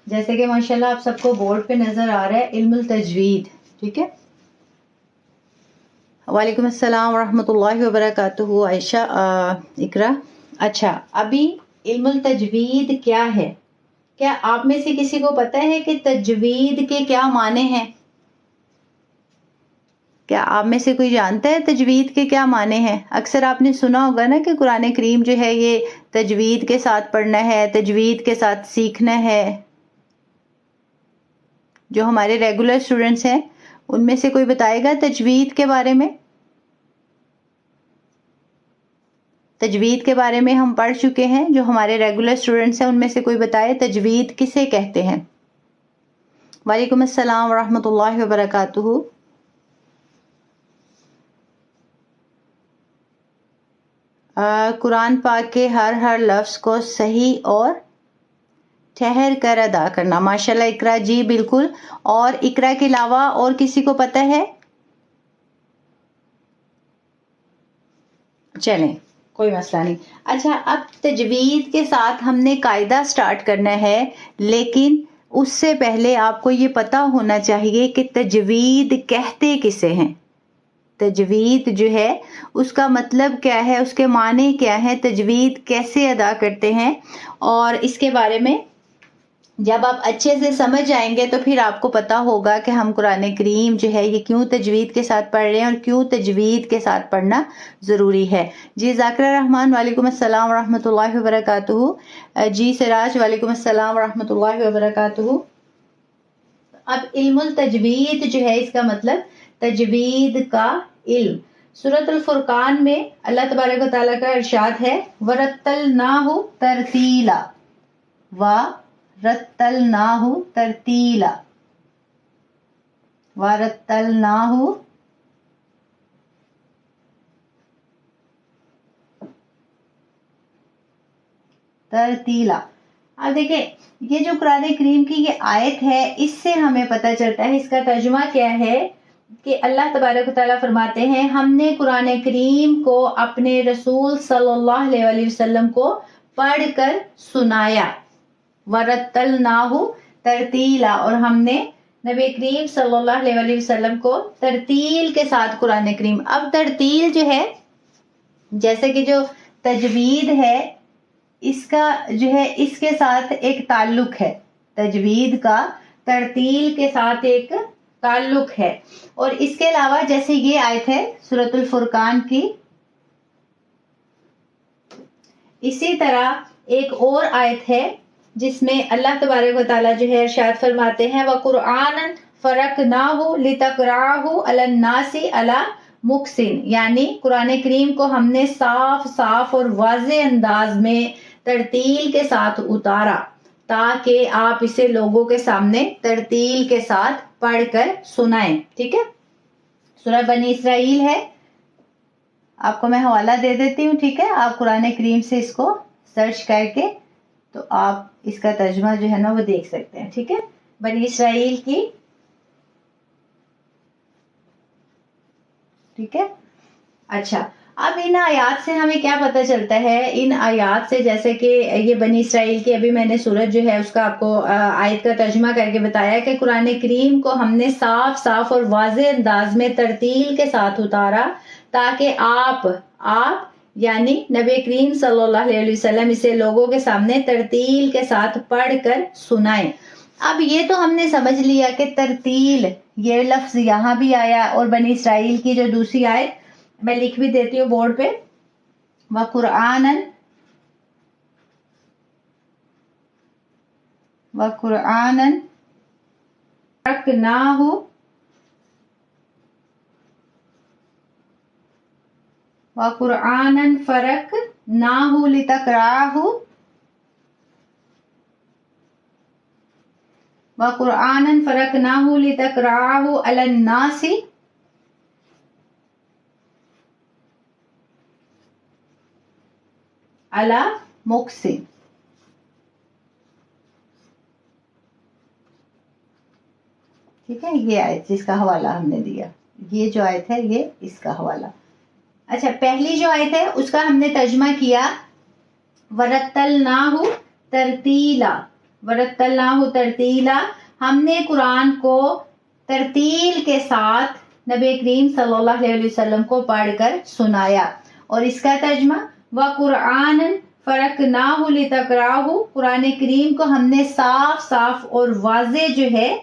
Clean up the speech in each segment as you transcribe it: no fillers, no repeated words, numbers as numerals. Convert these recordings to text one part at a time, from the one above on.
جیسے کہ ماشاءاللہ آپ سب کو بورڈ پہ نظر آ رہا ہے علم التجوید. ٹھیک ہے. وعلیکم السلام ورحمۃ اللہ وبرکاتہ. عائشہ اقرا. اچھا ابھی علم التجوید کیا ہے؟ کیا آپ میں سے کسی کو پتہ ہے کہ تجوید کے کیا معنی ہیں؟ کیا آپ میں سے کوئی جانتا ہے تجوید کے کیا معنی ہیں؟ اکثر آپ نے سنا ہوگا نا کہ قرآن کریم جو ہے یہ تجوید کے ساتھ پڑھنا ہے، تجوید کے ساتھ سیکھنا ہے. جو ہمارے ریگولر اسٹوڈنٹس ہیں ان میں سے کوئی بتائے گا تجوید کے بارے میں؟ تجوید کے بارے میں ہم پڑھ چکے ہیں. جو ہمارے ریگولر اسٹوڈنٹس ہیں ان میں سے کوئی بتائے تجوید کسے کہتے ہیں؟ وعلیکم السلام ورحمۃ اللہ وبرکاتہ. قرآن پاک کے ہر لفظ کو صحیح اور ٹھہر کر ادا کرنا. ماشاءاللہ اقرا جی بالکل. اور اقرا کے علاوہ اور کسی کو پتہ ہے؟ چلیں کوئی مسئلہ نہیں. اچھا اب تجوید کے ساتھ ہم نے قاعدہ سٹارٹ کرنا ہے، لیکن اس سے پہلے آپ کو یہ پتہ ہونا چاہیے کہ تجوید کہتے کسے ہیں. تجوید جو ہے اس کا مطلب کیا ہے، اس کے معنی کیا ہے، تجوید کیسے ادا کرتے ہیں. اور اس کے بارے میں جب آپ اچھے سے سمجھ آئیں گے تو پھر آپ کو پتا ہوگا کہ ہم قرآن کریم جو ہے یہ کیوں تجوید کے ساتھ پڑھ رہے ہیں اور کیوں تجوید کے ساتھ پڑھنا ضروری ہے. جی ذاکرہ رحمان وعلیکم السلام ورحمۃ اللہ وبرکاتہ. جی سراج وعلیکم السلام ورحمۃ اللہ وبرکاتہ. اب علم التجوید جو ہے اس کا مطلب تجوید کا علم. سورۃ الفرقان میں اللہ تبارک و تعالیٰ کا ارشاد ہے وَرَتَّلْنَاهُ تَرْتِيلًا وَرَتَّلْنَاهُ تَرْتِيلًا وَرَتَّلْنَاهُ ترتیلا. اب دیکھیں یہ جو قرآن کریم کی یہ آیت ہے اس سے ہمیں پتہ چلتا ہے اس کا ترجمہ کیا ہے کہ اللہ تبارک و تعالیٰ فرماتے ہیں ہم نے قرآن کریم کو اپنے رسول صلی اللہ علیہ وسلم کو پڑھ کر سنایا. وَرَتَّلْنَاهُ ترتیلا. اور ہم نے نبی کریم صلی اللہ علیہ وسلم کو ترتیل کے ساتھ قرآن کریم. اب ترتیل جو ہے جیسے کہ جو تجوید ہے اس کا جو ہے اس کے ساتھ ایک تعلق ہے. تجوید کا ترتیل کے ساتھ ایک تعلق ہے. اور اس کے علاوہ جیسے یہ آیت ہے سورۃ الفرقان کی، اسی طرح ایک اور آیت ہے جس میں اللہ تبارک و تعالیٰ جو ہے ارشاد فرماتے ہیں وَقُرْآنًا فَرَقْنَاهُ لِتَقْرَأَهُ عَلَى النَّاسِ عَلَى مُكْثٍ. یعنی قرآن کریم کو ہم نے صاف اور واضح انداز میں ترتیل کے ساتھ اتارا تاکہ آپ اسے لوگوں کے سامنے ترتیل کے ساتھ پڑھ کر سنائیں. ٹھیک ہے. سورہ بنی اسرائیل ہے، آپ کو میں حوالہ دے دیتی ہوں. ٹھیک ہے. آپ قرآن کریم سے اس کو سرچ کر کے تو آپ اس کا ترجمہ جو ہے نا وہ دیکھ سکتے ہیں. ٹھیک ہے. بنی اسرائیل کی. ٹھیک ہے. اچھا اب ان آیات سے ہمیں کیا پتہ چلتا ہے؟ ان آیات سے جیسے کہ یہ بنی اسرائیل کی ابھی میں نے سورت جو ہے اس کا آپ کو آیت کا ترجمہ کر کے بتایا کہ قرآن کریم کو ہم نے صاف اور واضح انداز میں ترتیل کے ساتھ اتارا تاکہ آپ یعنی نبی کریم صلی اللہ علیہ وسلم اسے لوگوں کے سامنے ترتیل کے ساتھ پڑھ کر سنائیں. اب یہ تو ہم نے سمجھ لیا کہ ترتیل یہ لفظ یہاں بھی آیا اور بنی اسرائیل کی جو دوسری آیت میں لکھ بھی دیتی ہوں بورڈ پہ وَقُرْآنًا فَرَقْنَاهُ وَقُرْآنًا فَرَقْنَاهُ لِتَقْرَأَهُ وَقُرْآنًا فَرَقْنَاهُ لِتَقْرَأَهُ عَلَى النَّاسِ عَلَى مُكْثٍ. ٹھیک ہے. یہ آیت جس کا حوالہ ہم نے دیا، یہ جو آیت ہے یہ اس کا حوالہ. اچھا پہلی جو آیت ہے اس کا ہم نے ترجمہ کیا وَرَتَّلْنَاهُ تَرْتِيلًا. ورتلناہ ترتیلا، ہم نے قرآن کو ترتیل کے ساتھ نبی کریم صلی اللہ علیہ وسلم کو پڑھ کر سنایا. اور اس کا ترجمہ وَقُرْآنًا فَرَقْنَاهُ لِتَقْرَأَهُ، قرآن کریم کو ہم نے صاف صاف اور واضح جو ہے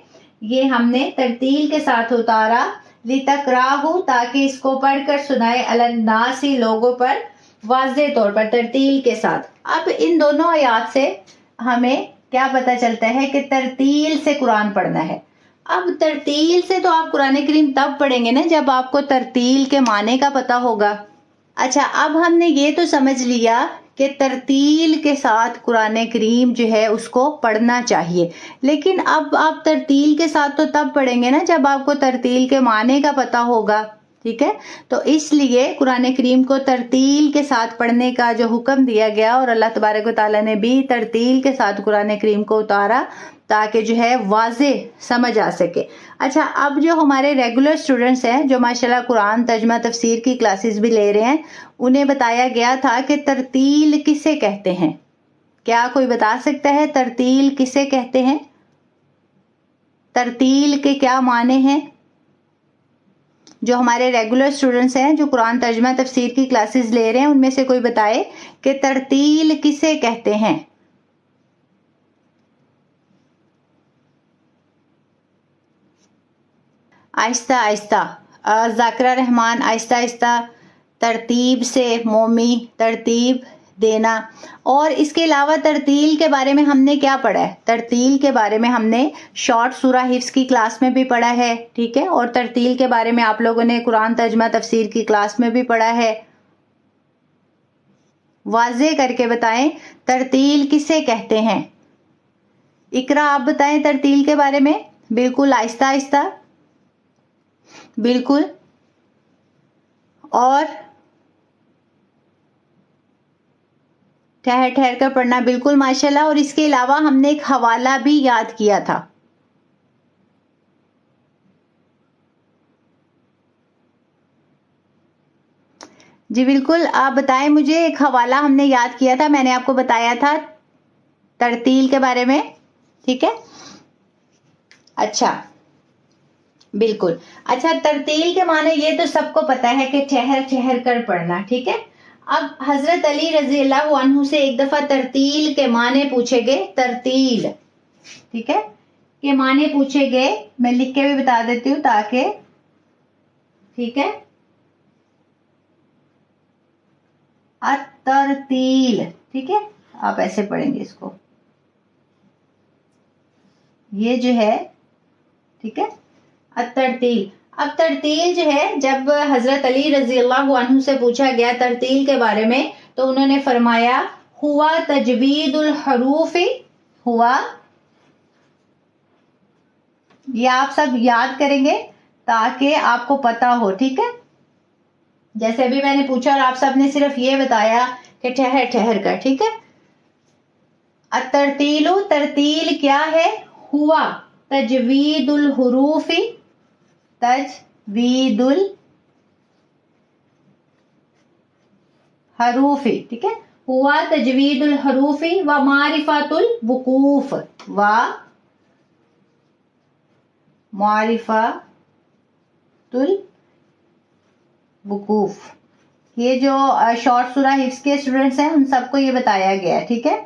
یہ ہم نے ترتیل کے ساتھ اتارا، لِتَقْرَأَهُ تاکہ اس کو پڑھ کر سنائے، عَلَى النَّاسِ لوگوں پر، واضح طور پر ترتیل کے ساتھ. اب ان دونوں آیات سے ہمیں کیا پتہ چلتا ہے کہ ترتیل سے قرآن پڑھنا ہے. اب ترتیل سے تو آپ قرآن کریم تب پڑھیں گے نا جب آپ کو ترتیل کے معنی کا پتہ ہوگا. اچھا، اب ہم نے یہ تو سمجھ لیا کہ ترتیل کے ساتھ قرآن کریم جو ہے اس کو پڑھنا چاہیے، لیکن اب آپ ترتیل کے ساتھ تو تب پڑھیں گے نا جب آپ کو ترتیل کے معنی کا پتہ ہوگا. ٹھیک ہے، تو اس لیے قرآن کریم کو ترتیل کے ساتھ پڑھنے کا جو حکم دیا گیا، اور اللہ تبارک و تعالیٰ نے بھی ترتیل کے ساتھ قرآن کریم کو اتارا تاکہ جو ہے واضح سمجھ آ سکے. اچھا، اب جو ہمارے ریگولر اسٹوڈنٹس ہیں جو ماشاءاللہ قرآن ترجمہ تفسیر کی کلاسز بھی لے رہے ہیں، انہیں بتایا گیا تھا کہ ترتیل کسے کہتے ہیں. کیا کوئی بتا سکتا ہے ترتیل کسے کہتے ہیں؟ ترتیل کے کیا معنی ہیں؟ جو ہمارے ریگولر اسٹوڈنٹس ہیں جو قرآن ترجمہ تفسیر کی کلاسز لے رہے ہیں، ان میں سے کوئی بتائے کہ ترتیل کسے کہتے ہیں. آہستہ آہستہ، ذاکرہ رحمان، آہستہ آہستہ، ترتیب سے، مومی، ترتیب دینا. اور اس کے علاوہ ترتیل کے بارے میں ہم نے کیا پڑھا ہے؟ ترتیل کے بارے میں ہم نے شارٹ سورہ حفظ کی کلاس میں بھی پڑھا ہے. ٹھیک ہے، اور ترتیل کے بارے میں آپ لوگوں نے قرآن ترجمہ تفسیر کی کلاس میں بھی پڑھا ہے. واضح کر کے بتائیں ترتیل کسے کہتے ہیں. اقرا، آپ بتائیں ترتیل کے بارے میں. بالکل آہستہ آہستہ، بالکل. اور ٹھہر ٹھہر کر پڑھنا، بالکل ماشاءاللہ. اور اس کے علاوہ ہم نے ایک حوالہ بھی یاد کیا تھا. جی بالکل، آپ بتائیں مجھے. ایک حوالہ ہم نے یاد کیا تھا، میں نے آپ کو بتایا تھا ترتیل کے بارے میں. ٹھیک ہے، اچھا بالکل. اچھا، ترتیل کے معنی یہ تو سب کو پتا ہے کہ ٹھہر ٹھہر کر پڑھنا. ٹھیک ہے، اب حضرت علی رضی اللہ عنہ سے ایک دفعہ ترتیل کے معنی پوچھے گئے. ترتیل، ٹھیک ہے، کے معنی پوچھے گئے. میں لکھ کے بھی بتا دیتی ہوں تاکہ، ٹھیک ہے، الترتیل. ٹھیک ہے، آپ ایسے پڑھیں گے اس کو، یہ جو ہے، ٹھیک ہے، الترتیل. اب ترتیل جو ہے، جب حضرت علی رضی اللہ عنہ سے پوچھا گیا ترتیل کے بارے میں تو انہوں نے فرمایا ہوا تجوید الحروف. ہوا، یہ آپ سب یاد کریں گے تاکہ آپ کو پتا ہو. ٹھیک ہے، جیسے ابھی میں نے پوچھا اور آپ سب نے صرف یہ بتایا کہ ٹھہر ٹھہر کر. ٹھیک ہے، الترتیل، ترتیل کیا ہے؟ ہوا تجوید الحروف، تجوید الحروف. ٹھیک ہے، ہوا تجوید الحروف و معرفت الوقوف، و معرفت الوقوف. یہ جو شارٹ سورہ حفظ کے اسٹوڈنٹس ہیں ان سب کو یہ بتایا گیا ہے. ٹھیک ہے،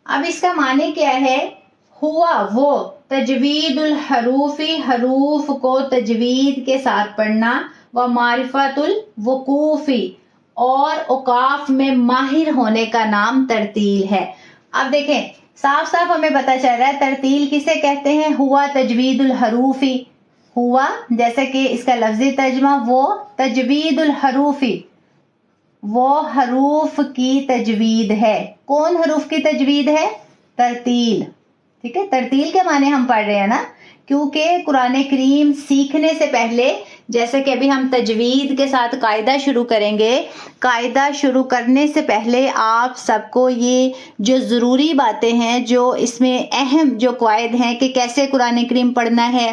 اب اس کا معنی کیا ہے؟ ہوا وہ، تجوید الحروف، حروف کو تجوید کے ساتھ پڑھنا، و معرفت الوقوف، اور اوقاف میں ماہر ہونے کا نام ترتیل ہے. اب دیکھیں صاف صاف ہمیں پتہ چل رہا ہے ترتیل کسے کہتے ہیں. ہوا تجوید الحروف، ہوا جیسے کہ اس کا لفظی ترجمہ وہ تجوید الحروف، وہ حروف کی تجوید ہے. کون حروف کی تجوید ہے؟ ترتیل. ٹھیک ہے، ترتیل کے معنی ہم پڑھ رہے ہیں نا، کیونکہ قرآن کریم سیکھنے سے پہلے، جیسے کہ ابھی ہم تجوید کے ساتھ قاعدہ شروع کریں گے، قاعدہ شروع کرنے سے پہلے آپ سب کو یہ جو ضروری باتیں ہیں، جو اس میں اہم جو قواعد ہیں کہ کیسے قرآن کریم پڑھنا ہے،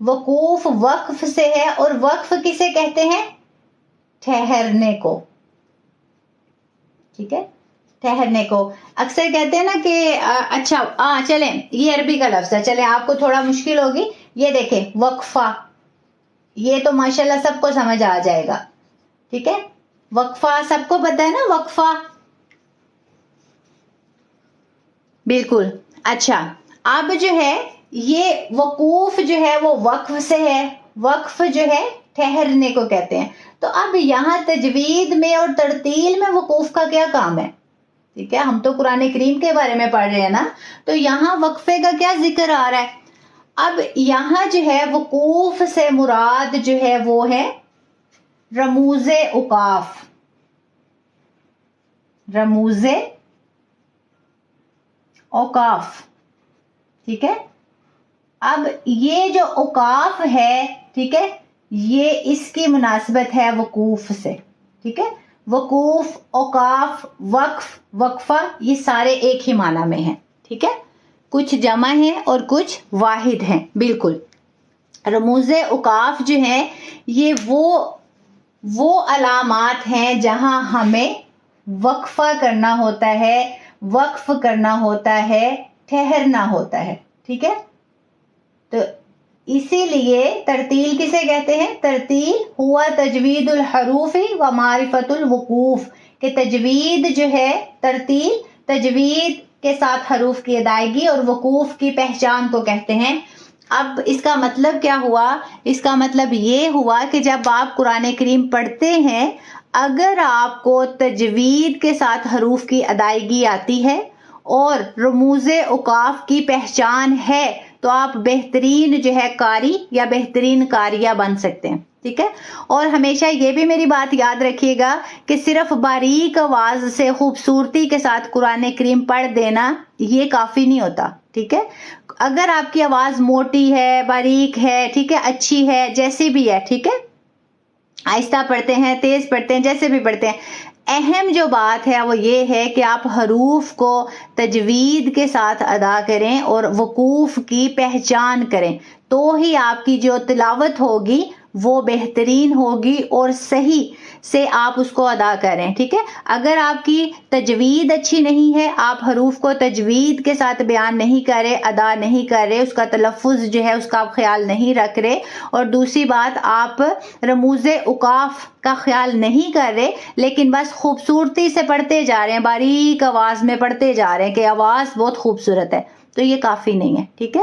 وقوف وقف سے ہے، اور وقف کسے کہتے ہیں؟ ٹھہرنے کو، ٹھیک ہے، ٹھہرنے کو۔ اکثر کہتے ہیں نا کہ اچھا چلیں یہ عربی کا لفظ ہے، چلیں آپ کو تھوڑا مشکل ہوگی، یہ دیکھیں وقفہ، یہ تو ماشاءاللہ سب کو سمجھ آ جائے گا، ٹھیک ہے، وقفہ سب کو پتا ہے نا، وقفہ، بالکل۔ اچھا اب جو ہے یہ وقوف جو ہے وہ وقف سے ہے، وقف جو ہے ٹھہرنے کو کہتے ہیں۔ تو اب یہاں تجوید میں اور ترتیل میں وقوف کا کیا کام ہے؟ ٹھیک ہے، ہم تو قرآن کریم کے بارے میں پڑھ رہے ہیں نا، تو یہاں وقفے کا کیا ذکر آ رہا ہے؟ اب یہاں جو ہے وقوف سے مراد جو ہے وہ ہے رموز اوقاف، رموز اوقاف، ٹھیک ہے۔ اب یہ جو اوقاف ہے، ٹھیک ہے، یہ اس کی مناسبت ہے وقوف سے، ٹھیک ہے، وقوف، اوقاف، وقف، وقفہ، یہ سارے ایک ہی معنی میں ہیں، ٹھیک ہے، کچھ جمع ہیں اور کچھ واحد ہیں، بالکل۔ رموز اوقاف جو ہیں یہ وہ علامات ہیں جہاں ہمیں وقفہ کرنا ہوتا ہے، وقف کرنا ہوتا ہے، ٹھہرنا ہوتا ہے، ٹھیک ہے۔ تو اسی لیے ترتیل کسے کہتے ہیں؟ ترتیل ہوا تجوید الحروف و معرفت الوقوف، کہ تجوید جو ہے، ترتیل تجوید کے ساتھ حروف کی ادائیگی اور وقوف کی پہچان کو کہتے ہیں۔ اب اس کا مطلب کیا ہوا؟ اس کا مطلب یہ ہوا کہ جب آپ قرآن کریم پڑھتے ہیں، اگر آپ کو تجوید کے ساتھ حروف کی ادائیگی آتی ہے اور رموز اوقاف کی پہچان ہے تو آپ بہترین جو ہے قاری یا بہترین قاریہ بن سکتے ہیں، ٹھیک ہے۔ اور ہمیشہ یہ بھی میری بات یاد رکھیے گا کہ صرف باریک آواز سے خوبصورتی کے ساتھ قرآن کریم پڑھ دینا یہ کافی نہیں ہوتا، ٹھیک ہے۔ اگر آپ کی آواز موٹی ہے، باریک ہے، ٹھیک ہے، اچھی ہے، جیسی بھی ہے، ٹھیک ہے، آہستہ پڑھتے ہیں، تیز پڑھتے ہیں، جیسے بھی پڑھتے ہیں، اہم جو بات ہے وہ یہ ہے کہ آپ حروف کو تجوید کے ساتھ ادا کریں اور وقوف کی پہچان کریں، تو ہی آپ کی جو تلاوت ہوگی وہ بہترین ہوگی اور صحیح سے آپ اس کو ادا کریں، ٹھیک ہے۔ اگر آپ کی تجوید اچھی نہیں ہے، آپ حروف کو تجوید کے ساتھ بیان نہیں کر رہے، ادا نہیں کر رہے، اس کا تلفظ جو ہے اس کا آپ خیال نہیں رکھ رہے، اور دوسری بات آپ رموز اوقاف کا خیال نہیں کر رہے، لیکن بس خوبصورتی سے پڑھتے جا رہے ہیں، باریک آواز میں پڑھتے جا رہے ہیں کہ آواز بہت خوبصورت ہے، تو یہ کافی نہیں ہے، ٹھیک ہے۔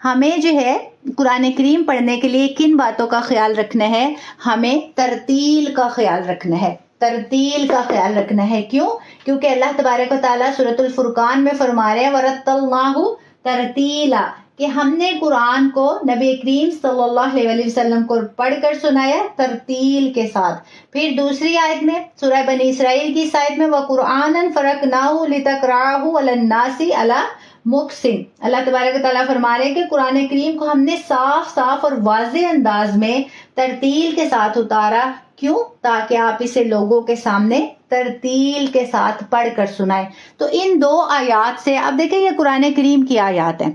ہمیں جو ہے قرآن کریم پڑھنے کے لیے کن باتوں کا خیال رکھنا ہے؟ ہمیں ترتیل کا خیال رکھنا ہے، ترتیل کا خیال رکھنا ہے۔ کیوں؟ کیونکہ اللہ تبارک و تعالیٰ سورۃ الفرقان میں فرما رہے ہیں وَرَتَّلْنَاهُ تَرْتِيلًا، کہ ہم نے قرآن کو نبی کریم صلی اللہ علیہ وسلم کو پڑھ کر سنایا ترتیل کے ساتھ۔ پھر دوسری آیت میں سورہ بنی اسرائیل کی اس آیت میں وَقُرْآنًا فَرَقْنَاهُ لِتَقْرَأَهُ عَلَى النَّاسِ عَلَى مُقْسِن، اللہ تبارک و تعالیٰ فرما رہے ہیں کہ قرآن کریم کو ہم نے صاف اور واضح انداز میں ترتیل کے ساتھ اتارا۔ کیوں؟ تاکہ آپ اسے لوگوں کے سامنے ترتیل کے ساتھ پڑھ کر سنائیں۔ تو ان دو آیات سے اب دیکھیں یہ قرآن کریم کی آیات ہیں،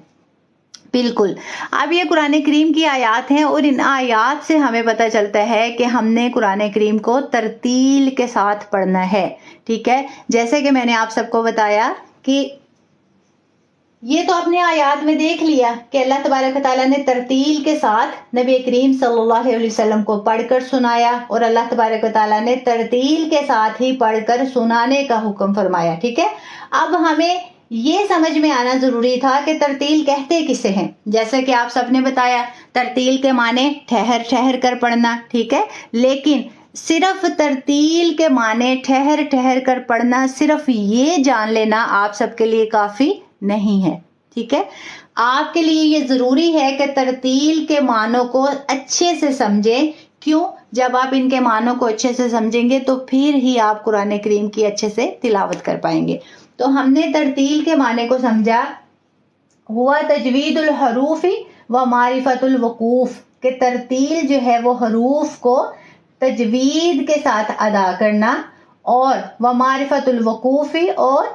بالکل، اب یہ قرآن کریم کی آیات ہیں، اور ان آیات سے ہمیں پتہ چلتا ہے کہ ہم نے قرآن کریم کو ترتیل کے ساتھ پڑھنا ہے، ٹھیک ہے۔ جیسے کہ میں نے آپ سب کو بتایا کہ یہ تو اپنے آیات میں دیکھ لیا کہ اللہ تبارک و تعالیٰ نے ترتیل کے ساتھ نبی کریم صلی اللہ علیہ وسلم کو پڑھ کر سنایا، اور اللہ تبارک و تعالیٰ نے ترتیل کے ساتھ ہی پڑھ کر سنانے کا حکم فرمایا، ٹھیک ہے۔ اب ہمیں یہ سمجھ میں آنا ضروری تھا کہ ترتیل کہتے کسے ہیں، جیسے کہ آپ سب نے بتایا ترتیل کے معنی ٹھہر ٹھہر کر پڑھنا، ٹھیک ہے، لیکن صرف ترتیل کے معنی ٹھہر ٹھہر کر پڑھنا، صرف یہ جان لینا آپ سب کے لیے کافی نہیں ہے، ٹھیک ہے۔ آپ کے لیے یہ ضروری ہے کہ ترتیل کے معنوں کو اچھے سے سمجھیں۔ کیوں؟ جب آپ ان کے معنوں کو اچھے سے سمجھیں گے تو پھر ہی آپ قرآن کریم کی اچھے سے تلاوت کر پائیں گے۔ تو ہم نے ترتیل کے معنی کو سمجھا، ہوا تجوید الحروف و معرفت الوقوف، کہ ترتیل جو ہے وہ حروف کو تجوید کے ساتھ ادا کرنا، اور و معرفت الوقوف، اور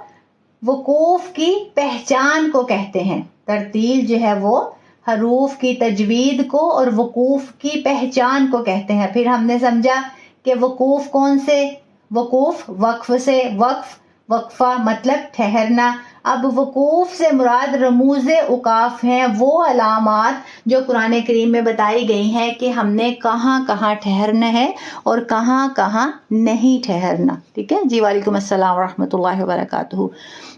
وقوف کی پہچان کو کہتے ہیں۔ ترتیل جو ہے وہ حروف کی تجوید کو اور وقوف کی پہچان کو کہتے ہیں. پھر ہم نے سمجھا کہ وقوف کون سے؟ وقوف وقف سے، وقفہ مطلب ٹھہرنا. اب وقوف سے مراد رموز اوقاف ہیں، وہ علامات جو قرآن کریم میں بتائی گئی ہیں کہ ہم نے کہاں کہاں ٹھہرنا ہے اور کہاں کہاں نہیں ٹھہرنا. ٹھیک ہے جی. وعلیکم السلام ورحمۃ اللہ وبرکاتہ.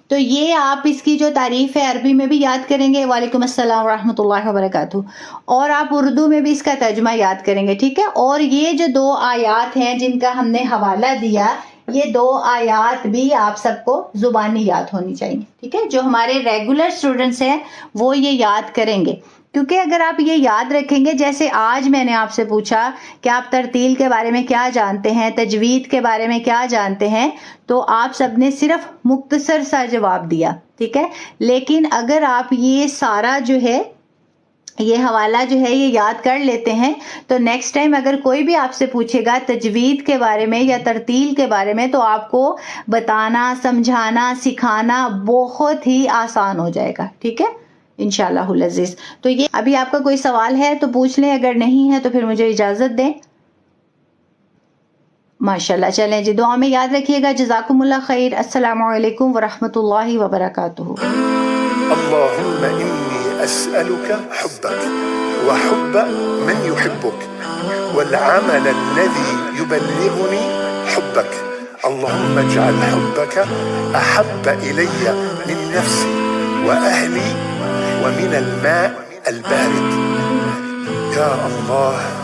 تو یہ آپ اس کی جو تعریف ہے عربی میں بھی یاد کریں گے، وعلیکم السلام ورحمۃ اللہ وبرکاتہ، اور آپ اردو میں بھی اس کا ترجمہ یاد کریں گے. ٹھیک ہے. اور یہ جو 2 آیات ہیں جن کا ہم نے حوالہ دیا، یہ 2 آیات بھی آپ سب کو زبانی یاد ہونی چاہیے. ٹھیک ہے. جو ہمارے ریگولر اسٹوڈنٹس ہیں وہ یہ یاد کریں گے، کیونکہ اگر آپ یہ یاد رکھیں گے، جیسے آج میں نے آپ سے پوچھا کہ آپ ترتیل کے بارے میں کیا جانتے ہیں، تجوید کے بارے میں کیا جانتے ہیں، تو آپ سب نے صرف مختصر سا جواب دیا. ٹھیک ہے. لیکن اگر آپ یہ سارا جو ہے یہ حوالہ جو ہے یہ یاد کر لیتے ہیں تو نیکسٹ ٹائم اگر کوئی بھی آپ سے پوچھے گا تجوید کے بارے میں یا ترتیل کے بارے میں تو آپ کو بتانا، سمجھانا، سکھانا بہت ہی آسان ہو جائے گا. ٹھیک ہے انشاءاللہ العزیز. تو یہ ابھی آپ کا کوئی سوال ہے تو پوچھ لیں، اگر نہیں ہے تو پھر مجھے اجازت دیں. ماشاءاللہ. چلیں جی، دعا میں یاد رکھیے گا. جزاکم اللہ خیر. السلام علیکم ورحمۃ اللہ وبرکاتہ. اللهم إني أسألك حبك وحب من يحبك والعمل الذي يبلغني حبك. اللهم اجعل حبك أحب إلي من نفسي وأهلي ومن الماء البارد. يا الله